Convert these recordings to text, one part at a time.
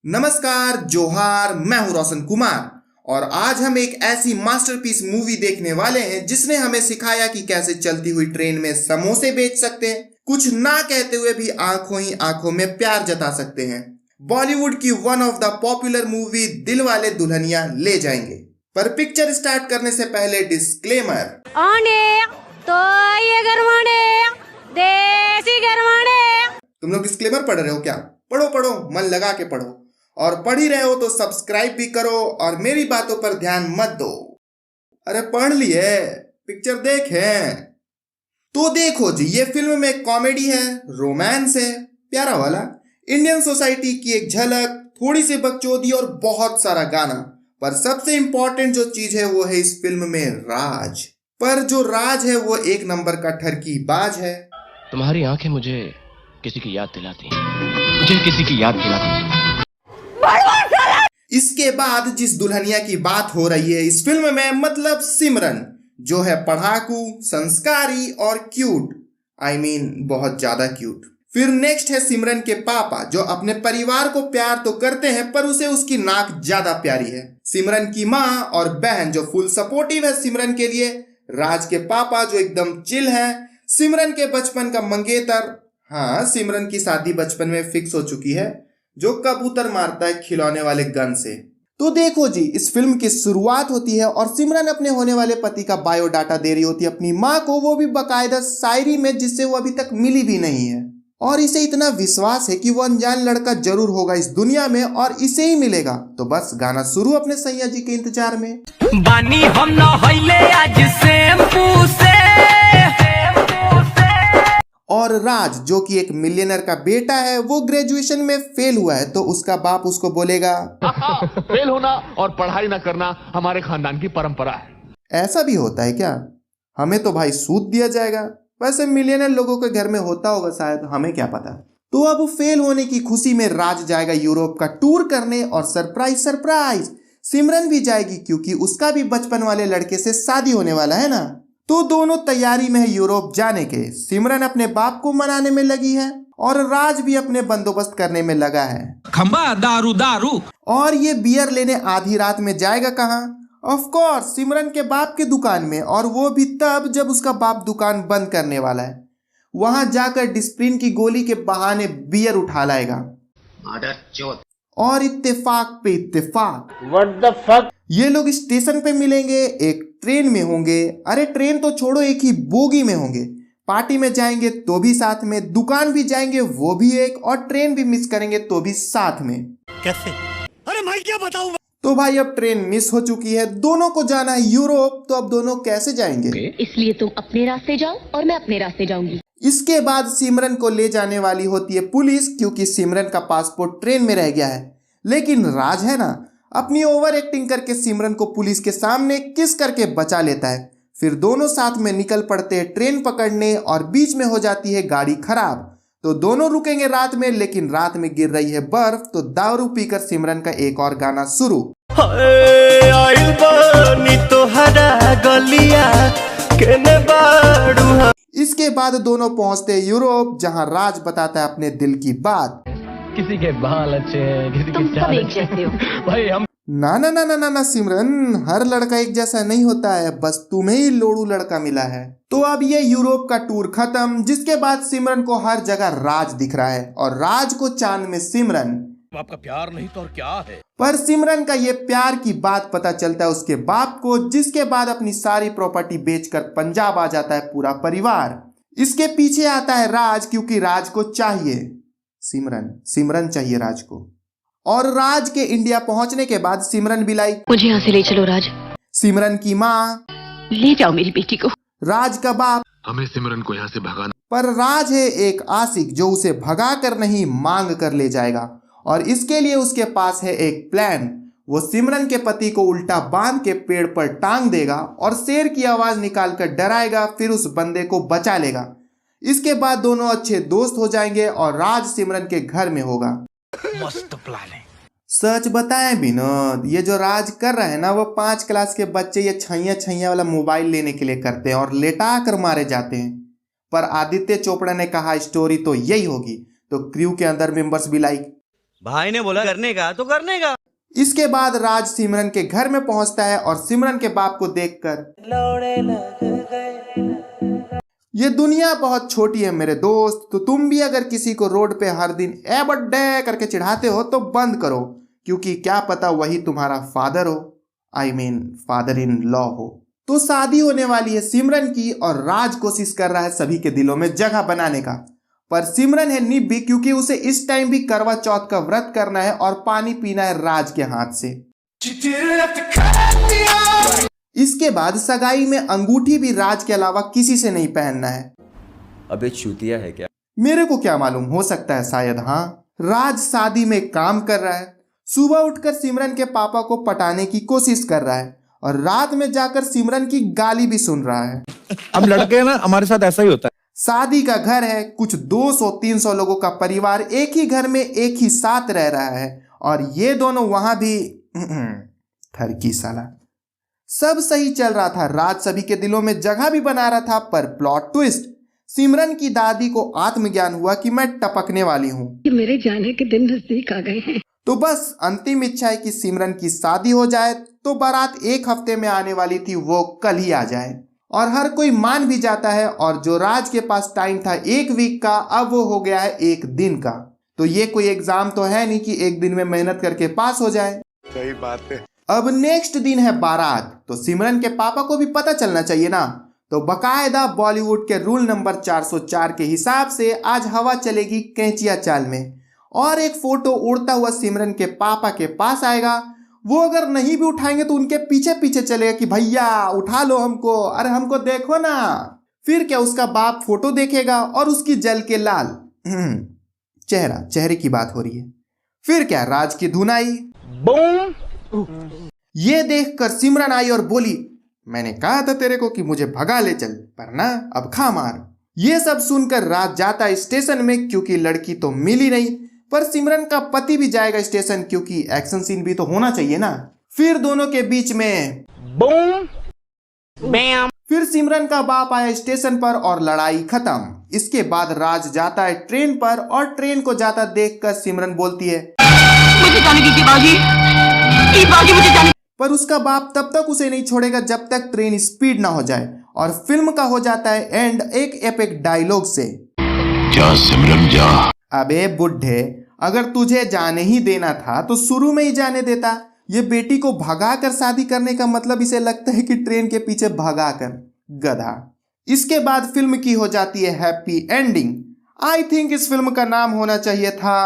नमस्कार, जोहार। मैं हूं रोशन कुमार और आज हम एक ऐसी मास्टरपीस मूवी देखने वाले हैं जिसने हमें सिखाया कि कैसे चलती हुई ट्रेन में समोसे बेच सकते हैं, कुछ ना कहते हुए भी आंखों ही आंखों में प्यार जता सकते हैं। बॉलीवुड की one of the popular movie Dilwale Dulhania ले जाएंगे। पर पिक्चर स्टार्ट करने से पहले डिस्क्लेमर। तो ये गरमाने देसी गरमाने। तुम लोग डिस्क्लेमर पढ़ रहे हो क्या? पढ़ो पढ़ो, मन लगा के पढ़ो। और पढ़ ही रहे हो तो सब्सक्राइब भी करो और मेरी बातों पर ध्यान मत दो। अरे पढ़ लिए, पिक्चर देखें तो देखो जी, ये फिल्म में कॉमेडी है, रोमांस है, प्यारा वाला, इंडियन सोसाइटी की एक झलक, थोड़ी सी बकचोदी और बहुत सारा गाना। पर सबसे इंपॉर्टेंट जो चीज है वो है इस फिल्म में राज। पर जो राज है वो एक नंबर का ठरकी बाज है। तुम्हारी आंखें मुझे किसी की याद दिलाती, मुझे किसी की याद दिलाती। इसके बाद जिस दुल्हनिया की बात हो रही है इस फिल्म में, मतलब सिमरन, जो है पढ़ाकू, संस्कारी और क्यूट। बहुत ज्यादा क्यूट। फिर नेक्स्ट है सिमरन के पापा, जो अपने परिवार को प्यार तो करते हैं पर उसे उसकी नाक ज्यादा प्यारी है। सिमरन की माँ और बहन जो फुल सपोर्टिव है सिमरन के लिए। राज के पापा जो एकदम चिल है। सिमरन के बचपन का मंगेतर, हाँ, सिमरन की शादी बचपन में फिक्स हो चुकी है, जो कबूतर मारता है खिलौने वाले गन से। तो देखो जी, इस फिल्म की शुरुआत होती है और सिमरन अपने होने वाले पति का बायोडाटा दे रही होती है अपनी माँ को, वो भी बाकायदा शायरी में, जिससे वो अभी तक मिली भी नहीं है। और इसे इतना विश्वास है कि वो अनजान लड़का जरूर होगा इस दुनिया में और इसे ही मिलेगा। तो बस गाना शुरू अपने सैया जी के इंतजार में। बानी हम न होइले आज शैम्पू से। और राज, जो कि एक मिलियनर का बेटा है, वो ग्रेजुएशन में फेल हुआ है, तो उसका बाप उसको बोलेगा फेल होना और पढ़ाई ना करना हमारे खानदान की परंपरा है। ऐसा भी होता है क्या? हमें तो भाई सूद दिया जाएगा। वैसे मिलियनर लोगों के घर में होता होगा शायद, हमें क्या पता। तो अब फेल होने की खुशी में राज जाएगा यूरोप का टूर करने और सरप्राइज सरप्राइज सिमरन भी जाएगी, क्योंकि उसका भी बचपन वाले लड़के से शादी होने वाला है ना। तो दोनों तैयारी में है यूरोप जाने के। सिमरन अपने बाप को मनाने में लगी है और राज भी अपने बंदोबस्त करने में लगा है। खंबा दारू दारू। और ये बियर लेने आधी रात में जाएगा कहाँ? ऑफ कोर्स सिमरन के बाप की दुकान में, और वो भी तब जब उसका बाप दुकान बंद करने वाला है। वहां जाकर डिस्प्रिन की गोली के बहाने बियर उठा लाएगा। और इत्तेफाक पे इत्तेफाक, व्हाट द फक, ये लोग स्टेशन पे मिलेंगे, एक ट्रेन में होंगे। अरे ट्रेन तो छोड़ो, एक ही बोगी में होंगे। पार्टी में जाएंगे तो भी साथ में, दुकान भी जाएंगे वो भी एक, और ट्रेन भी मिस करेंगे तो भी साथ में। कैसे? अरे मैं क्या बताऊं? तो भाई अब ट्रेन मिस हो चुकी है, दोनों को जाना है यूरोप, तो अब दोनों कैसे जाएंगे? इसलिए तुम अपने रास्ते जाओ और मैं अपने रास्ते जाऊंगी। इसके बाद सिमरन को ले जाने वाली होती है पुलिस, क्योंकि सिमरन का पासपोर्ट ट्रेन में रह गया है। लेकिन राज है ना, अपनी ओवर एक्टिंग करके सिमरन को पुलिस के सामने किस करके बचा लेता है। फिर दोनों साथ में निकल पड़ते हैं ट्रेन पकड़ने, और बीच में हो जाती है गाड़ी खराब। तो दोनों रुकेंगे रात में, लेकिन रात में गिर रही है बर्फ। तो दारू पीकर सिमरन का एक और गाना शुरू। इसके बाद दोनों पहुंचते हैं यूरोप, जहां राज बताता है अपने दिल की बात। किसी के बाल अच्छे हैं, किसी तुम के सब चाल एक अच्छे जैसे हो। भाई हम ना ना ना ना ना ना सिमरन, हर लड़का एक जैसा नहीं होता है, बस तुम्हें ही लोड़ू लड़का मिला है। तो अब ये यूरोप का टूर खत्म, जिसके बाद सिमरन को हर जगह राज दिख रहा है और राज को चांद में सिमरन। आपका प्यार नहीं तो और क्या है? पर सिमरन का ये प्यार की बात पता चलता है उसके बाप को, जिसके बाद अपनी सारी प्रॉपर्टी बेचकर पंजाब आ जाता है पूरा परिवार। इसके पीछे आता है राज, क्योंकि राज को चाहिए सिमरन चाहिए राज को। और राज के इंडिया पहुंचने के बाद सिमरन भी लाई, मुझे यहाँ से ले चलो राज। सिमरन की माँ, ले जाओ मेरी बेटी को। राज का बाप, हमें सिमरन को यहाँ से भगाना। पर राज है एक आशिक जो उसे भगा कर नहीं, मांग कर ले जाएगा। और इसके लिए उसके पास है एक प्लान। वो सिमरन के पति को उल्टा बांध के पेड़ पर टांग देगा और शेर की आवाज निकालकर डराएगा, फिर उस बंदे को बचा लेगा। इसके बाद दोनों अच्छे दोस्त हो जाएंगे और राज सिमरन के घर में होगा। मस्त प्लान है। सच बताएं विनोद, ये जो राज कर रहा है ना, वो 5 क्लास के बच्चे ये छैया वाला मोबाइल लेने के लिए करते हैं और लेटा कर मारे जाते हैं। पर आदित्य चोपड़ा ने कहा स्टोरी तो यही होगी, तो क्रू के अंदर मेंबर्स भी लाइक भाई ने बोला करने का तो करने का। इसके बाद राज सिमरन के घर में पहुंचता है और सिमरन के बाप को देखकर, ये दुनिया बहुत छोटी है मेरे दोस्त, तो तुम भी अगर किसी को रोड पे हर दिन ए बड्डे करके चिढ़ाते हो तो बंद करो, क्योंकि क्या पता वही तुम्हारा फादर हो, I mean father in law हो। तो शादी होने वाली है सिमरन की और राज कोशिश कर रहा है सभी के दिलों में जगह बनाने का, पर सिमरन है निब्बी, क्योंकि उसे इस टाइम भी करवा चौथ का व्रत करना है और पानी पीना है राज के हाथ से। इसके बाद सगाई में अंगूठी भी राज के अलावा किसी से नहीं पहनना है। अबे चूतिया है क्या? मेरे को क्या मालूम, हो सकता है शायद। हाँ, राज शादी में काम कर रहा है, सुबह उठकर सिमरन के पापा को पटाने की कोशिश कर रहा है और रात में जाकर सिमरन की गाली भी सुन रहा है। हम लड़के हैं ना, हमारे साथ ऐसा ही होता है। शादी का घर है, कुछ 200-300 लोगों का परिवार एक ही घर में एक ही साथ रह रहा है और ये दोनों वहां भी ठरकी साला। सब सही चल रहा था, राज सभी के दिलों में जगह भी बना रहा था, पर प्लॉट ट्विस्ट, सिमरन की दादी को आत्मज्ञान हुआ कि मैं टपकने वाली हूँ, मेरे जाने के दिन नजदीक आ गए हैं। तो बस अंतिम इच्छा है कि सिमरन की शादी हो जाए, तो बारात 1 हफ्ते में आने वाली थी वो कल ही आ जाए और हर कोई मान भी जाता है। और जो राज के पास टाइम था 1 वीक का, अब वो हो गया है 1 दिन का। तो ये कोई एग्जाम तो है नहीं कि 1 दिन में मेहनत करके पास हो जाए। सही बात है। अब नेक्स्ट दिन है बारात, तो सिमरन के पापा को भी पता चलना चाहिए ना, तो बकायदा बॉलीवुड के रूल नंबर 404 के हिसाब से आज हवा चलेगी कैंचिया चाल में और एक फोटो उड़ता हुआ सिमरन के पापा के पास आएगा। वो अगर नहीं भी उठाएंगे तो उनके पीछे पीछे चलेगा कि भैया उठा लो हमको, अरे हमको देखो ना। फिर क्या उसका बाप फोटो देखेगा और उसकी जल के लाल चेहरे की बात हो रही है। फिर क्या राज की धुन आई, ये देखकर सिमरन आई और बोली, मैंने कहा था तेरे को कि मुझे भगा ले चल, पर ना अब खा मार। ये सब सुनकर राज जाता है स्टेशन में, क्योंकि लड़की तो मिली नहीं, पर सिमरन का पति भी जाएगा स्टेशन, क्योंकि एक्शन सीन भी तो होना चाहिए ना। फिर दोनों के बीच में बूम बैम। फिर सिमरन का बाप आया स्टेशन पर और लड़ाई खत्म। इसके बाद राज जाता है ट्रेन पर और ट्रेन को जाता देखकर सिमरन बोलती है, मुझे जाने दीजिए बाजी, मुझे जाने। पर उसका बाप तब तक उसे नहीं छोड़ेगा जब तक ट्रेन स्पीड ना हो जाए। और फिल्म का हो जाता है एंड एक एपिक डायलॉग से, जा सिमरन जा। अबे बुढ़े, अगर तुझे जाने ही देना था तो शुरू में ही जाने देता। ये बेटी को भगा कर शादी करने का मतलब इसे लगता है कि ट्रेन के पीछे भगा कर, गधा। इसके बाद फिल्म की हो जाती है हैप्पी एंडिंग। आई थिंक इस फिल्म का नाम होना चाहिए था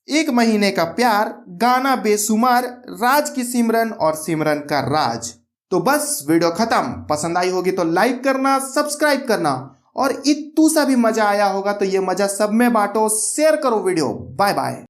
1 महीने का प्यार, गाना बेसुमार, राज की सिमरन और सिमरन का राज। तो बस वीडियो खत्म। पसंद आई होगी तो लाइक करना, सब्सक्राइब करना और इतू सा भी मजा आया होगा तो ये मजा सब में बांटो, शेयर करो वीडियो। Bye bye.